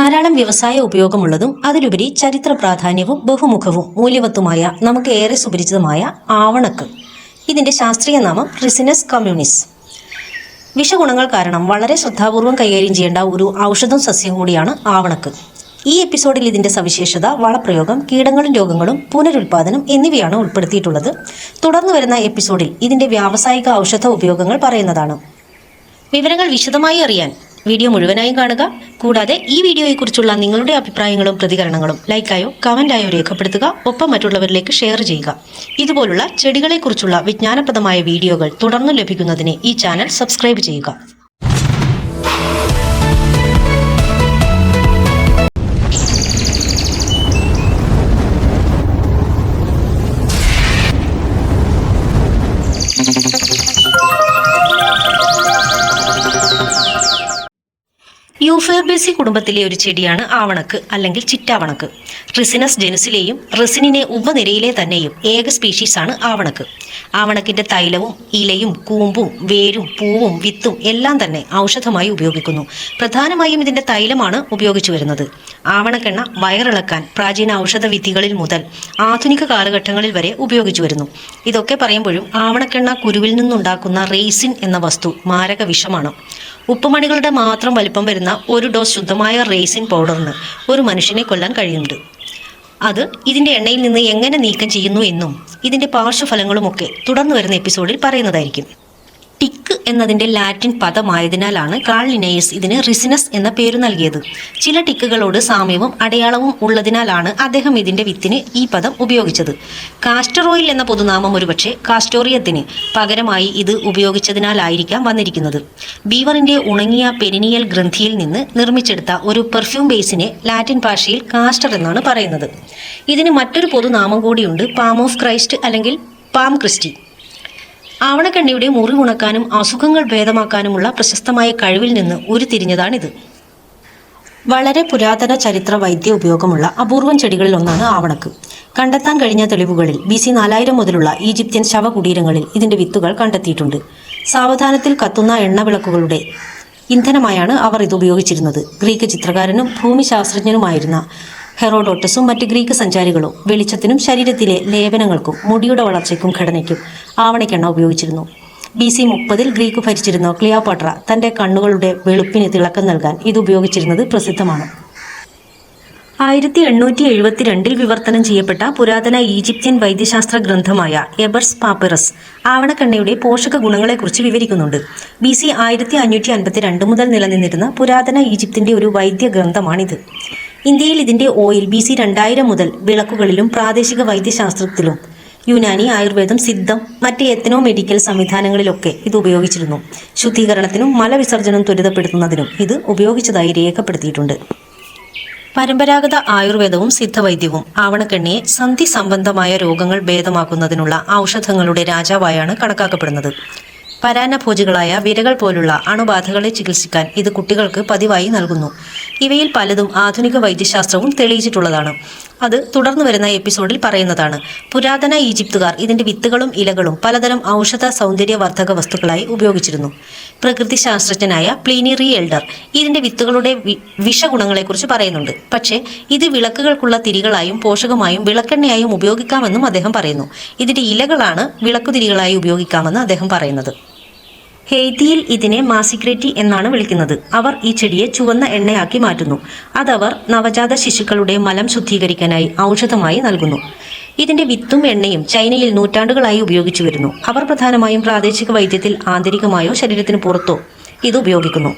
ധാരാളം വ്യവസായ ഉപയോഗമുള്ളതും അതിലുപരി ചരിത്ര പ്രാധാന്യവും ബഹുമുഖവും മൂല്യവത്തുമായ നമുക്ക് ഏറെ സുപരിചിതമായ ആവണക്ക്. ഇതിൻ്റെ ശാസ്ത്രീയ നാമം റിസിനസ് കമ്മ്യൂണിസ്. വിഷഗുണങ്ങൾ കാരണം വളരെ ശ്രദ്ധാപൂർവം കൈകാര്യം ചെയ്യേണ്ട ഒരു ഔഷധം സസ്യം കൂടിയാണ് ആവണക്ക്. ഈ എപ്പിസോഡിൽ ഇതിൻ്റെ സവിശേഷത, വളപ്രയോഗം, കീടങ്ങളും രോഗങ്ങളും, പുനരുൽപാദനം എന്നിവയാണ് ഉൾപ്പെടുത്തിയിട്ടുള്ളത്. തുടർന്ന് വരുന്ന എപ്പിസോഡിൽ ഇതിൻ്റെ വ്യാവസായിക ഔഷധ ഉപയോഗങ്ങൾ പറയുന്നതാണ്. വിവരങ്ങൾ വിശദമായി അറിയാൻ വീഡിയോ മുഴുവനായും കാണുക. കൂടാതെ ഈ വീഡിയോയെക്കുറിച്ചുള്ള നിങ്ങളുടെ അഭിപ്രായങ്ങളും പ്രതികരണങ്ങളും ലൈക്കായോ കമൻ്റായോ രേഖപ്പെടുത്തുക. ഒപ്പം മറ്റുള്ളവരിലേക്ക് ഷെയർ ചെയ്യുക. ഇതുപോലുള്ള ചെടികളെക്കുറിച്ചുള്ള വിജ്ഞാനപ്രദമായ വീഡിയോകൾ തുടർന്ന് ലഭിക്കുന്നതിന് ഈ ചാനൽ സബ്സ്ക്രൈബ് ചെയ്യുക. യൂഫോർബേസി കുടുംബത്തിലെ ഒരു ചെടിയാണ് ആവണക്ക് അല്ലെങ്കിൽ ചിറ്റാവണക്ക്. റിസിനസ് ജനുസിലെയും റെസിനിനെ ഉപനിരയിലെ തന്നെയും ഏക സ്പീഷീസാണ് ആവണക്ക്. ആവണക്കിന്റെ തൈലവും ഇലയും കൂമ്പും വേരും പൂവും വിത്തും എല്ലാം തന്നെ ഔഷധമായി ഉപയോഗിക്കുന്നു. പ്രധാനമായും ഇതിന്റെ തൈലമാണ് ഉപയോഗിച്ചു വരുന്നത്. ആവണക്കെണ്ണ വയറിളക്കാൻ പ്രാചീന ഔഷധ വിധികളിൽ മുതൽ ആധുനിക കാലഘട്ടങ്ങളിൽ വരെ ഉപയോഗിച്ചു വരുന്നു. ഇതൊക്കെ പറയുമ്പോഴും ആവണക്കെണ്ണ കുരുവിൽ നിന്നുണ്ടാക്കുന്ന റെയ്സിൻ എന്ന വസ്തു മാരക വിഷമാണ്. ഉപ്പുമണികളുടെ മാത്രം വലിപ്പം വരുന്ന ഒരു ഡോസ് ശുദ്ധമായ റെയ്സിൻ പൗഡറിന് ഒരു മനുഷ്യനെ കൊല്ലാൻ കഴിയുന്നുണ്ട്. അത് ഇതിൻ്റെ എണ്ണയിൽ നിന്ന് എങ്ങനെ നീക്കം ചെയ്യുന്നു എന്നും ഇതിൻ്റെ പാർശ്വഫലങ്ങളുമൊക്കെ തുടർന്ന് വരുന്ന എപ്പിസോഡിൽ പറയുന്നതായിരിക്കും. ടിക്ക് എന്നതിൻ്റെ ലാറ്റിൻ പദമായതിനാലാണ് കാൾ ലിനേയസ് ഇതിന് റിസിനസ് എന്ന പേര് നൽകിയത്. ചില ടിക്കുകളോട് സാമ്യവും അടയാളവും ഉള്ളതിനാലാണ് അദ്ദേഹം ഇതിൻ്റെ വിത്തിന് ഈ പദം ഉപയോഗിച്ചത്. കാസ്റ്റർ ഓയിൽ എന്ന പൊതുനാമം ഒരുപക്ഷെ കാസ്റ്റോറിയത്തിന് പകരമായി ഇത് ഉപയോഗിച്ചതിനാലായിരിക്കാം വന്നിരിക്കുന്നത്. ബീവറിൻ്റെ ഉണങ്ങിയ പെരിനിയൽ ഗ്രന്ഥിയിൽ നിന്ന് നിർമ്മിച്ചെടുത്ത ഒരു പെർഫ്യൂം ബേസിനെ ലാറ്റിൻ ഭാഷയിൽ കാസ്റ്റർ എന്നാണ് പറയുന്നത്. ഇതിന് മറ്റൊരു പൊതുനാമം കൂടിയുണ്ട്, പാം ഓഫ് ക്രൈസ്റ്റ് അല്ലെങ്കിൽ പാം ക്രിസ്റ്റി. ആവണക്കെണ്ണയുടെ മുറിവുണക്കാനും അസുഖങ്ങൾ ഭേദമാക്കാനുമുള്ള പ്രശസ്തമായ കഴിവിൽ നിന്ന് ഉരുത്തിരിഞ്ഞതാണിത്. വളരെ പുരാതന ചരിത്ര വൈദ്യ ഉപയോഗമുള്ള അപൂർവം ചെടികളിൽ ഒന്നാണ് ആവണക്ക്. കണ്ടെത്താൻ കഴിഞ്ഞ തെളിവുകളിൽ BC 4000 മുതലുള്ള ഈജിപ്ത്യൻ ശവകുടീരങ്ങളിൽ ഇതിൻ്റെ വിത്തുകൾ കണ്ടെത്തിയിട്ടുണ്ട്. സാവധാനത്തിൽ കത്തുന്ന എണ്ണവിളക്കുകളുടെ ഇന്ധനമായാണ് അവർ ഇത് ഉപയോഗിച്ചിരുന്നത്. ഗ്രീക്ക് ചിത്രകാരനും ഭൂമിശാസ്ത്രജ്ഞനുമായിരുന്ന ഹെറോഡോട്ടസും മറ്റ് ഗ്രീക്ക് സഞ്ചാരികളും വെളിച്ചത്തിനും ശരീരത്തിലെ ലേപനങ്ങൾക്കും മുടിയുടെ വളർച്ചയ്ക്കും ഘടനയ്ക്കും ആവണക്കെണ്ണ ഉപയോഗിച്ചിരുന്നു. BC 30 ഗ്രീക്ക് ഭരിച്ചിരുന്ന ക്ലിയോപാട്ര തൻ്റെ കണ്ണുകളുടെ വെളുപ്പിന് തിളക്കം നൽകാൻ ഇത് ഉപയോഗിച്ചിരുന്നത് പ്രസിദ്ധമാണ്. 1872 വിവർത്തനം ചെയ്യപ്പെട്ട പുരാതന ഈജിപ്ഷ്യൻ വൈദ്യശാസ്ത്ര ഗ്രന്ഥമായ എബർസ് പാപ്പിറസ് ആവണക്കെണ്ണയുടെ പോഷക ഗുണങ്ങളെക്കുറിച്ച് വിവരിക്കുന്നുണ്ട്. BC 1552 മുതൽ നിലനിന്നിരുന്ന പുരാതന ഈജിപ്തിൻ്റെ ഒരു വൈദ്യ ഗ്രന്ഥമാണിത്. ഇന്ത്യയിൽ ഇതിൻ്റെ ഓയിൽ BC 2000 മുതൽ വിളക്കുകളിലും പ്രാദേശിക വൈദ്യശാസ്ത്രത്തിലും യുനാനി, ആയുർവേദം, സിദ്ധം, മറ്റ് എത്തനോ മെഡിക്കൽ സംവിധാനങ്ങളിലൊക്കെ ഇത് ഉപയോഗിച്ചിരുന്നു. ശുദ്ധീകരണത്തിനും മലവിസർജനം ത്വരിതപ്പെടുത്തുന്നതിനും ഇത് ഉപയോഗിച്ചതായി രേഖപ്പെടുത്തിയിട്ടുണ്ട്. പരമ്പരാഗത ആയുർവേദവും സിദ്ധവൈദ്യവും ആവണക്കെണ്ണയെ സന്ധി സംബന്ധമായ രോഗങ്ങൾ ഭേദമാക്കുന്നതിനുള്ള ഔഷധങ്ങളുടെ രാജാവായാണ് കണക്കാക്കപ്പെടുന്നത്. പരാന്നഭോജികളായ വിരകൾ പോലുള്ള അണുബാധകളെ ചികിത്സിക്കാൻ ഇത് കുട്ടികൾക്ക് പതിവായി നൽകുന്നു. ഇവയിൽ പലതും ആധുനിക വൈദ്യശാസ്ത്രവും തെളിയിച്ചിട്ടുള്ളതാണ്. അത് തുടർന്ന് വരുന്ന എപ്പിസോഡിൽ പറയുന്നതാണ്. പുരാതന ഈജിപ്തുകാർ ഇതിൻ്റെ വിത്തുകളും ഇലകളും പലതരം ഔഷധ സൗന്ദര്യവർദ്ധക വസ്തുക്കളായി ഉപയോഗിച്ചിരുന്നു. പ്രകൃതി ശാസ്ത്രജ്ഞനായ പ്ലീനി ദി എൽഡർ ഇതിൻ്റെ വിത്തുകളുടെ വിഷഗുണങ്ങളെക്കുറിച്ച് പറയുന്നുണ്ട്. പക്ഷേ ഇത് വിളക്കുകൾക്കുള്ള തിരികളായും പോഷകമായും വിളക്കെണ്ണയായും ഉപയോഗിക്കാമെന്നും അദ്ദേഹം പറയുന്നു. ഇതിൻ്റെ ഇലകളാണ് വിളക്കുതിരികളായി ഉപയോഗിക്കാമെന്ന് അദ്ദേഹം പറയുന്നത്. ഹെയ്തിയിൽ ഇതിനെ മാസിഗ്രേറ്റി എന്നാണ് വിളിക്കുന്നത്. അവർ ഈ ചെടിയെ ചുവന്ന എണ്ണയാക്കി മാറ്റുന്നു. അതവർ നവജാത ശിശുക്കളുടെ മലം ശുദ്ധീകരിക്കാനായി ഔഷധമായി നൽകുന്നു. ഇതിൻ്റെ വിത്തും എണ്ണയും ചൈനയിൽ നൂറ്റാണ്ടുകളായി ഉപയോഗിച്ചു വരുന്നു. അവർ പ്രധാനമായും പ്രാദേശിക വൈദ്യത്തിൽ ആന്തരികമായോ ശരീരത്തിന് പുറത്തോ ഇത് ഉപയോഗിക്കുന്നു.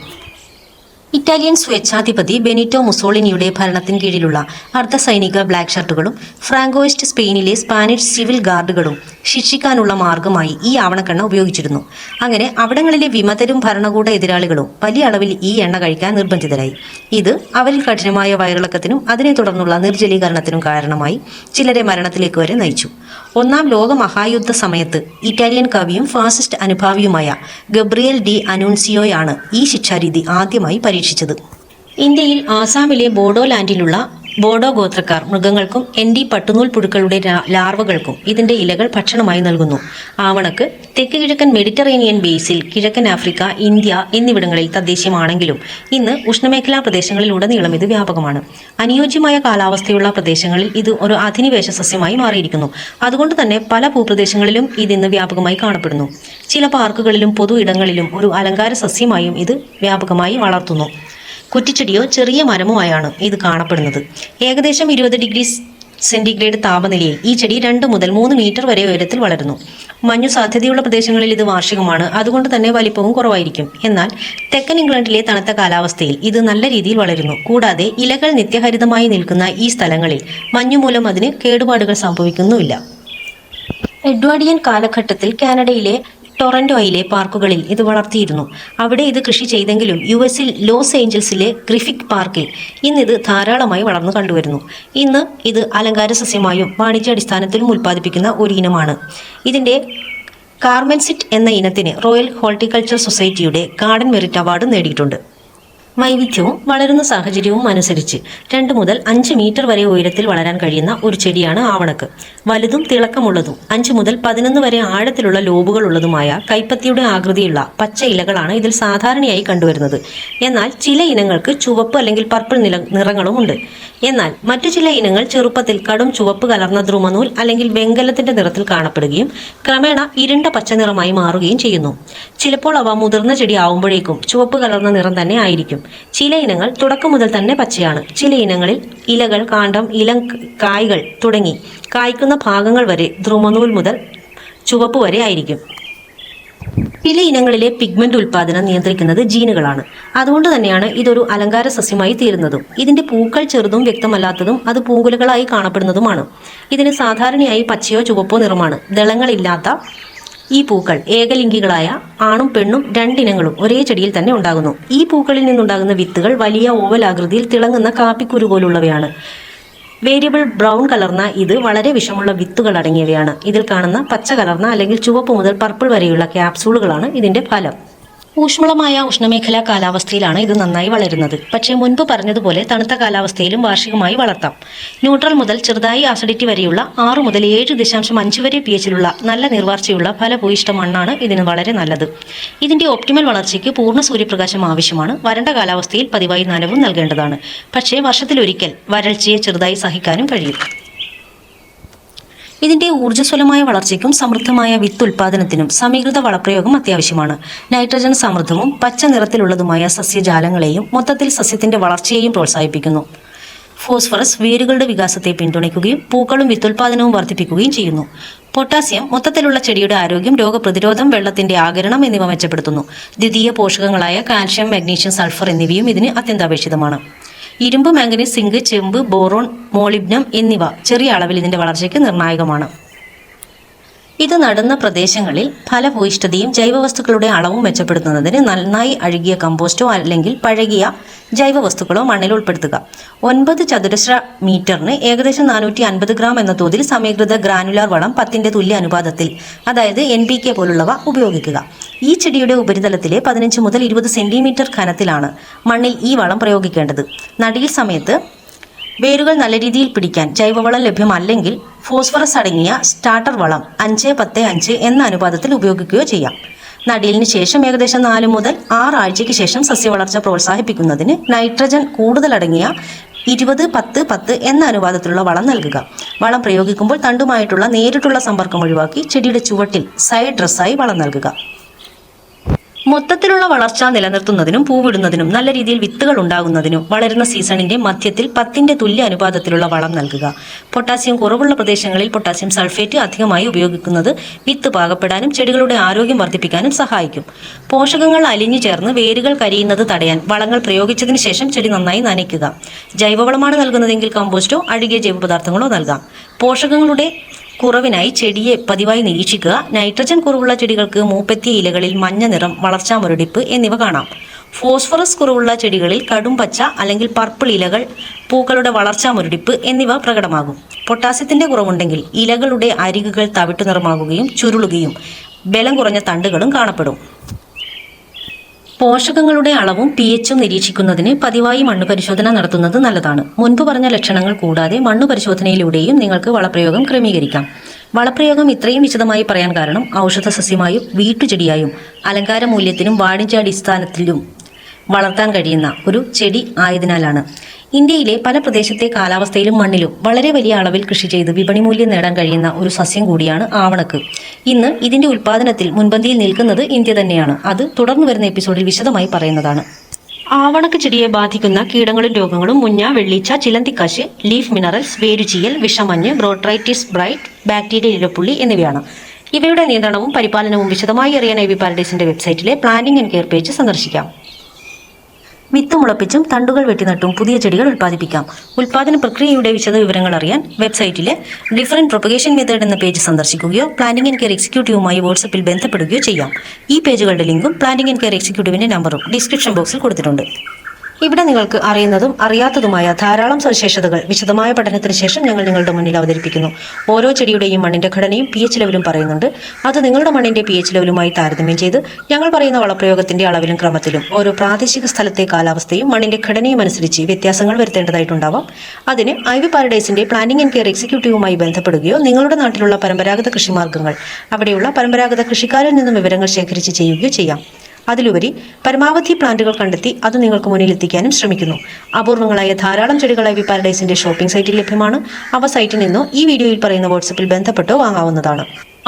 ഇറ്റാലിയൻ സ്വേച്ഛാധിപതി ബെനിറ്റോ മുസോളിനിയുടെ ഭരണത്തിന് കീഴിലുള്ള അർദ്ധസൈനിക ബ്ലാക്ക് ഷർട്ടുകളും ഫ്രാങ്കോയിസ്റ്റ് സ്പെയിനിലെ സ്പാനിഷ് സിവിൽ ഗാർഡുകളും ശിക്ഷിക്കാനുള്ള മാർഗമായി ഈ ആവണക്കെണ്ണ ഉപയോഗിച്ചിരുന്നു. അങ്ങനെ അവിടങ്ങളിലെ വിമതരും ഭരണകൂട എതിരാളികളും വലിയ അളവിൽ ഈ എണ്ണ കഴിക്കാൻ നിർബന്ധിതരായി. ഇത് അവരിൽ കഠിനമായ വയറിളക്കത്തിനും അതിനെ തുടർന്നുള്ള നിർജ്ജലീകരണത്തിനും കാരണമായി ചിലരെ മരണത്തിലേക്ക് വരെ നയിച്ചു. ഒന്നാം ലോക മഹായുദ്ധ സമയത്ത് ഇറ്റാലിയൻ കവിയും ഫാസിസ്റ്റ് അനുഭാവിയുമായ ഗബ്രിയേൽ ഡി അനൂൻസിയോയാണ് ഈ ശിക്ഷാരീതി ആദ്യമായി പരീക്ഷിച്ചത്. ഇന്ത്യയിൽ ആസാമിലെ ബോഡോലാൻഡിലുള്ള ബോഡോ ഗോത്രക്കാർ മൃഗങ്ങൾക്കും എൻഡി പട്ടുനൂൽ പുഴുക്കളുടെ ലാർവകൾക്കും ഇതിന്റെ ഇലകൾ ഭക്ഷണമായി നൽകുന്നു. ആവണക്ക് തെക്ക് കിഴക്കൻ മെഡിറ്ററേനിയൻ ബേസിൽ, കിഴക്കൻ ആഫ്രിക്ക, ഇന്ത്യ എന്നിവിടങ്ങളിൽ തദ്ദേശീയമാണെങ്കിലും ഇന്ന് ഉഷ്ണമേഖലാ പ്രദേശങ്ങളിലുടനീളം ഇത് വ്യാപകമാണ്. അനുയോജ്യമായ കാലാവസ്ഥയുള്ള പ്രദേശങ്ങളിൽ ഇത് ഒരു അധിനിവേശ സസ്യമായി മാറിയിരിക്കുന്നു. അതുകൊണ്ട് തന്നെ പല ഭൂപ്രദേശങ്ങളിലും ഇതിന്ന് വ്യാപകമായി കാണപ്പെടുന്നു. ചില പാർക്കുകളിലും പൊതു ഇടങ്ങളിലും ഒരു അലങ്കാര സസ്യമായും ഇത് വ്യാപകമായി വളർത്തുന്നു. കുറ്റിച്ചെടിയോ ചെറിയ മരമോ ആയാണ് ഇത് കാണപ്പെടുന്നത്. ഏകദേശം 20 ഡിഗ്രി സെന്റിഗ്രേഡ് താപനിലയിൽ ഈ ചെടി 2 മുതൽ 3 മീറ്റർ വരെ ഉയരത്തിൽ വളരുന്നു. മഞ്ഞു സാധ്യതയുള്ള പ്രദേശങ്ങളിൽ ഇത് വാർഷികമാണ്, അതുകൊണ്ട് തന്നെ വലിപ്പവും കുറവായിരിക്കും. എന്നാൽ തെക്കൻ ഇംഗ്ലണ്ടിലെ തണുത്ത കാലാവസ്ഥയിൽ ഇത് നല്ല രീതിയിൽ വളരുന്നു. കൂടാതെ ഇലകൾ നിത്യഹരിതമായി നിൽക്കുന്ന ഈ സ്ഥലങ്ങളിൽ മഞ്ഞുമൂലം അതിന് കേടുപാടുകൾ സംഭവിക്കുന്നുമില്ല. എഡ്വാർഡിയൻ കാലഘട്ടത്തിൽ കാനഡയിലെ ടൊറന്റോയിലെ പാർക്കുകളിൽ ഇത് വളർത്തിയിരുന്നു. അവിടെ ഇത് കൃഷി ചെയ്തെങ്കിലും US-ൽ ലോസ് ഏഞ്ചൽസിലെ ഗ്രിഫിക് പാർക്കിൽ ഇന്നിത് ധാരാളമായി വളർന്നു കണ്ടുവരുന്നു. ഇന്ന് ഇത് അലങ്കാര സസ്യമായും വാണിജ്യാടിസ്ഥാനത്തിലും ഉൽപ്പാദിപ്പിക്കുന്ന ഒരു ഇനമാണ്. ഇതിൻ്റെ കാർമെൻസിറ്റ് എന്ന ഇനത്തിന് റോയൽ ഹോർട്ടിക്കൾച്ചർ സൊസൈറ്റിയുടെ ഗാർഡൻ മെറിറ്റ് അവാർഡ് നേടിയിട്ടുണ്ട്. വൈവിധ്യവും വളരുന്ന സാഹചര്യവും അനുസരിച്ച് 2 മുതൽ 5 മീറ്റർ വരെ ഉയരത്തിൽ വളരാൻ കഴിയുന്ന ഒരു ചെടിയാണ് ആവണക്ക്. വലുതും തിളക്കമുള്ളതും 5 മുതൽ 11 വരെ ആഴത്തിലുള്ള ലോബുകൾ ഉള്ളതുമായ കൈപ്പത്തിയുടെ ആകൃതിയുള്ള പച്ച ഇലകളാണ് ഇതിൽ സാധാരണയായി കണ്ടുവരുന്നത്. എന്നാൽ ചില ഇനങ്ങൾക്ക് ചുവപ്പ് അല്ലെങ്കിൽ പർപ്പിൾ നിറങ്ങളും ഉണ്ട്. എന്നാൽ മറ്റു ചില ഇനങ്ങൾ ചെറുപ്പത്തിൽ കടും ചുവപ്പ് കലർന്ന ദ്രുമനൂൽ അല്ലെങ്കിൽ വെങ്കലത്തിന്റെ നിറത്തിൽ കാണപ്പെടുകയും ക്രമേണ ഇരുണ്ട പച്ച നിറമായി മാറുകയും ചെയ്യുന്നു. ചിലപ്പോൾ അവ മുതിർന്ന ചെടി ആവുമ്പോഴേക്കും ചുവപ്പ് കലർന്ന നിറം തന്നെ ആയിരിക്കും. ചില ഇനങ്ങൾ തുടക്കം മുതൽ തന്നെ പച്ചയാണ്. ചില ഇനങ്ങളിൽ ഇലകൾ, കാണ്ഡം, ഇലം, കായ്കൾ തുടങ്ങി കായ്ക്കുന്ന ഭാഗങ്ങൾ വരെ ദ്രുമനൂൽ മുതൽ ചുവപ്പ് വരെ ആയിരിക്കും. ചില ഇനങ്ങളിലെ പിഗ്മെന്റ് ഉൽപ്പാദനം നിയന്ത്രിക്കുന്നത് ജീനുകളാണ്. അതുകൊണ്ട് തന്നെയാണ് ഇതൊരു അലങ്കാര സസ്യമായി തീരുന്നതും. ഇതിന്റെ പൂക്കൾ ചെറുതും വ്യക്തമല്ലാത്തതും അത് പൂങ്കുലകളായി കാണപ്പെടുന്നതുമാണ്. ഇതിന് സാധാരണയായി പച്ചയോ ചുവപ്പോ നിറമാണ്. ദളങ്ങളില്ലാത്ത ഈ പൂക്കൾ ഏകലിംഗികളായ ആണും പെണ്ണും 2 ഇനങ്ങളും ഒരേ ചെടിയിൽ തന്നെ ഉണ്ടാകുന്നു. ഈ പൂക്കളിൽ നിന്നുണ്ടാകുന്ന വിത്തുകൾ വലിയ ഓവൽ ആകൃതിയിൽ തിളങ്ങുന്ന കാപ്പിക്കുരു പോലുള്ളവയാണ്. വേരിയബിൾ ബ്രൗൺ കലർന്ന ഇത് വളരെ വിഷമുള്ള വിത്തുകൾ അടങ്ങിയവയാണ്. ഇതിൽ കാണുന്ന പച്ച കലർന്ന അല്ലെങ്കിൽ ചുവപ്പ് മുതൽ പർപ്പിൾ വരെയുള്ള ക്യാപ്സൂളുകളാണ് ഇതിന്റെ ഫലം. ഊഷ്മളമായ ഉഷ്ണമേഖലാ കാലാവസ്ഥയിലാണ് ഇത് നന്നായി വളരുന്നത്. പക്ഷേ മുൻപ് പറഞ്ഞതുപോലെ തണുത്ത കാലാവസ്ഥയിലും വാർഷികമായി വളർത്താം. ന്യൂട്രൽ മുതൽ ചെറുതായി ആസിഡിറ്റി വരെയുള്ള 6 മുതൽ 7.5 വരെ pH-ലുള്ള നല്ല നീർവാർച്ചയുള്ള ഫലഭൂയിഷ്ഠ മണ്ണാണ് ഇതിന് വളരെ നല്ലത്. ഇതിന്റെ ഒപ്റ്റിമൽ വളർച്ചയ്ക്ക് പൂർണ്ണ സൂര്യപ്രകാശം ആവശ്യമാണ്. വരണ്ട കാലാവസ്ഥയിൽ പതിവായി നനവും നൽകേണ്ടതാണ്. പക്ഷേ വർഷത്തിലൊരിക്കൽ വരൾച്ചയെ ചെറുതായി സഹിക്കാനും കഴിയും. ഇതിന്റെ ഊർജ്ജസ്വലമായ വളർച്ചയ്ക്കും സമൃദ്ധമായ വിത്ത് ഉൽപാദനത്തിനും സമീകൃത വളപ്രയോഗം അത്യാവശ്യമാണ്. നൈട്രജൻ സമൃദ്ധവും പച്ച നിറത്തിലുള്ളതുമായ സസ്യജാലങ്ങളെയും മൊത്തത്തിൽ സസ്യത്തിന്റെ വളർച്ചയെയും പ്രോത്സാഹിപ്പിക്കുന്നു. ഫോസ്ഫറസ് വേരുകളുടെ വികാസത്തെ പിന്തുണയ്ക്കുകയും പൂക്കളും വിത്തുൽപാദനവും വർദ്ധിപ്പിക്കുകയും ചെയ്യുന്നു. പൊട്ടാസ്യം മൊത്തത്തിലുള്ള ചെടിയുടെ ആരോഗ്യം, രോഗപ്രതിരോധം, വെള്ളത്തിന്റെ ആഗിരണം എന്നിവ മെച്ചപ്പെടുത്തുന്നു. ദ്വിതീയ പോഷകങ്ങളായ കാൽഷ്യം, മഗ്നീഷ്യം, സൾഫർ എന്നിവയും ഇതിന് അത്യന്താപേക്ഷിതമാണ്. ഇരുമ്പ്, മാംഗനീസ്, സിങ്ക്, ചെമ്പ്, ബോറോൺ, മോളിബ്ഡനം എന്നിവ ചെറിയ അളവിൽ ഇതിന്റെ വളർച്ചയ്ക്ക് നിർണായകമാണ്. ഇത് നടുന്ന പ്രദേശങ്ങളിൽ ഫലഭൂയിഷ്ഠതയും ജൈവവസ്തുക്കളുടെ അളവും മെച്ചപ്പെടുത്തുന്നതിന് നന്നായി അഴുകിയ കമ്പോസ്റ്റോ അല്ലെങ്കിൽ പഴകിയ ജൈവവസ്തുക്കളോ മണ്ണിൽ ഉൾപ്പെടുത്തുക. 9 ചതുരശ്ര മീറ്ററിന് ഏകദേശം 450 ഗ്രാം എന്ന തോതിൽ സമീകൃത ഗ്രാനുലാർ വളം 10ന്റെ തുല്യ അനുപാതത്തിൽ, അതായത് NPK പോലുള്ളവ ഉപയോഗിക്കുക. ഈ ചെടിയുടെ ഉപരിതലത്തിലെ 15 മുതൽ 20 സെന്റിമീറ്റർ ഘനത്തിലാണ് മണ്ണിൽ ഈ വളം പ്രയോഗിക്കേണ്ടത്. നടീൽ സമയത്ത് വേരുകൾ നല്ല രീതിയിൽ പിടിക്കാൻ ജൈവവളം ലഭ്യമല്ലെങ്കിൽ ഫോസ്ഫറസ് അടങ്ങിയ സ്റ്റാർട്ടർ വളം 5-10-5 എന്ന അനുപാതത്തിൽ ഉപയോഗിക്കുകയോ ചെയ്യാം. നടീലിന് ശേഷം ഏകദേശം 4 മുതൽ 6 ആഴ്ചയ്ക്ക് ശേഷം സസ്യവളർച്ച പ്രോത്സാഹിപ്പിക്കുന്നതിന് നൈട്രജൻ കൂടുതലടങ്ങിയ 20-10-10 എന്ന അനുപാതത്തിലുള്ള വളം നൽകുക. വളം പ്രയോഗിക്കുമ്പോൾ തണ്ടുമായിട്ടുള്ള നേരിട്ടുള്ള സമ്പർക്കം ഒഴിവാക്കി ചെടിയുടെ ചുവട്ടിൽ സൈഡ് ഡ്രസ്സായി വളം നൽകുക. മൊത്തത്തിലുള്ള വളർച്ച നിലനിർത്തുന്നതിനും പൂവിടുന്നതിനും നല്ല രീതിയിൽ വിത്തുകൾ ഉണ്ടാകുന്നതിനും വളരുന്ന സീസണിന്റെ മധ്യത്തിൽ 10ന്റെ തുല്യ അനുപാതത്തിലുള്ള വളം നൽകുക. പൊട്ടാസ്യം കുറവുള്ള പ്രദേശങ്ങളിൽ പൊട്ടാസ്യം സൾഫേറ്റ് അധികമായി ഉപയോഗിക്കുന്നത് വിത്ത് പാകപ്പെടാനും ചെടികളുടെ ആരോഗ്യം വർദ്ധിപ്പിക്കാനും സഹായിക്കും. പോഷകങ്ങൾ അലിഞ്ഞു ചേർന്ന് വേരുകൾ കരിയുന്നത് തടയാൻ വളങ്ങൾ പ്രയോഗിച്ചതിന് ശേഷം ചെടി നന്നായി നനയ്ക്കുക. ജൈവവളമാണ് നൽകുന്നതെങ്കിൽ കമ്പോസ്റ്റോ അഴുകിയ ജൈവപദാർത്ഥങ്ങളോ നൽകാം. പോഷകങ്ങളുടെ കുറവിനായി ചെടിയെ പതിവായി നിരീക്ഷിക്കുക. നൈട്രജൻ കുറവുള്ള ചെടികൾക്ക് മൂപ്പെത്തിയ ഇലകളിൽ മഞ്ഞ നിറം, വളർച്ചാ മുരടിപ്പ് എന്നിവ കാണാം. ഫോസ്ഫറസ് കുറവുള്ള ചെടികളിൽ കടും പച്ച അല്ലെങ്കിൽ പർപ്പിൾ ഇലകൾ, പൂക്കളുടെ വളർച്ചാ മുരടിപ്പ് എന്നിവ പ്രകടമാകും. പൊട്ടാസ്യത്തിന്റെ കുറവുണ്ടെങ്കിൽ ഇലകളുടെ അരികുകൾ തവിട്ടു നിറമാകുകയും ചുരുളുകയും ബലം കുറഞ്ഞ തണ്ടുകളും കാണപ്പെടും. പോഷകങ്ങളുടെ അളവും pH-ഉം നിരീക്ഷിക്കുന്നതിന് പതിവായി മണ്ണ് പരിശോധന നടത്തുന്നത് നല്ലതാണ്. മുൻപ് പറഞ്ഞ ലക്ഷണങ്ങൾ കൂടാതെ മണ്ണ് പരിശോധനയിലൂടെയും നിങ്ങൾക്ക് വളപ്രയോഗം ക്രമീകരിക്കാം. വളപ്രയോഗം ഇത്രയും വിശദമായി പറയാൻ കാരണം ഔഷധ സസ്യമായും വീട്ടുചെടിയായും അലങ്കാര മൂല്യത്തിനും വാണിജ്യാടിസ്ഥാനത്തിലും വളർത്താൻ കഴിയുന്ന ഒരു ചെടി ആയതിനാലാണ്. ഇന്ത്യയിലെ പല പ്രദേശത്തെ കാലാവസ്ഥയിലും മണ്ണിലും വളരെ വലിയ അളവിൽ കൃഷി ചെയ്ത് വിപണി മൂല്യം നേടാൻ കഴിയുന്ന ഒരു സസ്യം കൂടിയാണ് ആവണക്ക്. ഇന്ന് ഇതിന്റെ ഉൽപ്പാദനത്തിൽ മുൻപന്തിയിൽ നിൽക്കുന്നത് ഇന്ത്യ തന്നെയാണ്. അത് തുടർന്നു വരുന്ന എപ്പിസോഡിൽ വിശദമായി പറയുന്നതാണ്. ആവണക്ക് ചെടിയെ ബാധിക്കുന്ന കീടങ്ങളും രോഗങ്ങളും മുഞ്ഞ, വെള്ളീച്ച, ചിലന്തിക്കാശ്, ലീഫ് മിനറൽസ്, വേരുചീയൽ, വിഷമഞ്ഞ്, ബ്രോട്രൈറ്റിസ് ബ്രൈറ്റ്, ബാക്ടീരിയ ഇലപ്പുള്ളി എന്നിവയാണ്. ഇവയുടെ നിയന്ത്രണവും പരിപാലനവും വിശദമായി അറിയാൻ ഐവി പാരഡൈസിന്റെ വെബ്സൈറ്റിലെ പ്ലാന്റിംഗ് ആൻഡ് കെയർ പേജ് സന്ദർശിക്കാം. വിത്ത് മുളപ്പിച്ചും തണ്ടുകൾ വെട്ടിനട്ടും പുതിയ ചെടികൾ ഉൽപ്പാദിപ്പിക്കാം. ഉൽപ്പാദന പ്രക്രിയയുടെ വിശദ വിവരങ്ങൾ അറിയാൻ വെബ്സൈറ്റിലെ ഡിഫറൻറ്റ് പ്രൊപ്പഗേഷൻ മെത്തേഡ് എന്ന പേജ് സന്ദർശിക്കുകയോ പ്ലാന്റിംഗ് ആൻഡ് കെയർ എക്സിക്യൂട്ടീവുമായി വാട്സപ്പിൽ ബന്ധപ്പെടുകയോ ചെയ്യാം. ഈ പേജുകളുടെ ലിങ്കും പ്ലാന്റിംഗ് ആൻഡ് കെയർ എക്സിക്യൂട്ടീവിന്റെ നമ്പറും ഡിസ്ക്രിപ്ഷൻ ബോക്സിൽ കൊടുത്തിട്ടുണ്ട്. ഇവിടെ നിങ്ങൾക്ക് അറിയുന്നതും അറിയാത്തതുമായ ധാരാളം സവിശേഷതകൾ വിശദമായ പഠനത്തിന് ശേഷം ഞങ്ങൾ നിങ്ങളുടെ മുന്നിൽ അവതരിപ്പിക്കുന്നു. ഓരോ ചെടിയുടെയും മണ്ണിന്റെ ഘടനയും pH ലെവലും പറയുന്നുണ്ട്. അത് നിങ്ങളുടെ മണ്ണിന്റെ pH ലെവലുമായി താരതമ്യം ചെയ്ത് ഞങ്ങൾ പറയുന്ന വളപ്രയോഗത്തിന്റെ അളവിലും ക്രമത്തിലും ഓരോ പ്രാദേശിക സ്ഥലത്തെ കാലാവസ്ഥയും മണ്ണിന്റെ ഘടനയും അനുസരിച്ച് വ്യത്യാസങ്ങൾ വരുത്തേണ്ടതായിട്ടുണ്ടാവാം. അതിന് ഐവി പാരഡൈസിന്റെ പ്ലാന്റിംഗ് ആൻഡ് കെയർ എക്സിക്യൂട്ടീവുമായി ബന്ധപ്പെടുകയോ നിങ്ങളുടെ നാട്ടിലുള്ള പരമ്പരാഗത കൃഷിമാർഗ്ഗങ്ങൾ അവിടെയുള്ള പരമ്പരാഗത കൃഷിക്കാരിൽ നിന്നും വിവരങ്ങൾ ശേഖരിച്ച് ചെയ്യുകയോ ചെയ്യാം. അതിലുപരി പരമാവധി പ്ലാന്റുകൾ കണ്ടെത്തി അത് നിങ്ങൾക്ക് മുന്നിൽ എത്തിക്കാനും ശ്രമിക്കുന്നു. അപൂർവങ്ങളായ ധാരാളം ചെടികൾ ഐവി പാരഡൈസിന്റെ ഷോപ്പിംഗ് സൈറ്റിൽ ലഭ്യമാണ്. അവ സൈറ്റിൽ നിന്നോ ഈ വീഡിയോയിൽ പറയുന്ന വാട്സപ്പിൽ ബന്ധപ്പെട്ടോ വാങ്ങാവുന്നതാണ്.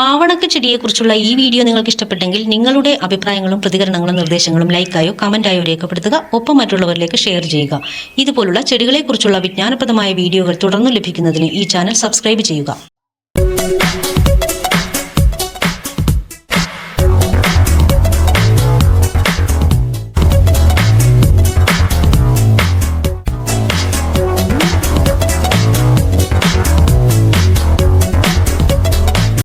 ആവണക്ക് ചെടിയെക്കുറിച്ചുള്ള ഈ വീഡിയോ നിങ്ങൾക്ക് ഇഷ്ടപ്പെട്ടെങ്കിൽ നിങ്ങളുടെ അഭിപ്രായങ്ങളും പ്രതികരണങ്ങളും നിർദ്ദേശങ്ങളും ലൈക്കായോ കമന്റായോ രേഖപ്പെടുത്തുക. ഒപ്പം മറ്റുള്ളവരിലേക്ക് ഷെയർ ചെയ്യുക. ഇതുപോലുള്ള ചെടികളെക്കുറിച്ചുള്ള വിജ്ഞാനപ്രദമായ വീഡിയോകൾ തുടർന്നു ലഭിക്കുന്നതിന് ഈ ചാനൽ സബ്സ്ക്രൈബ് ചെയ്യുക.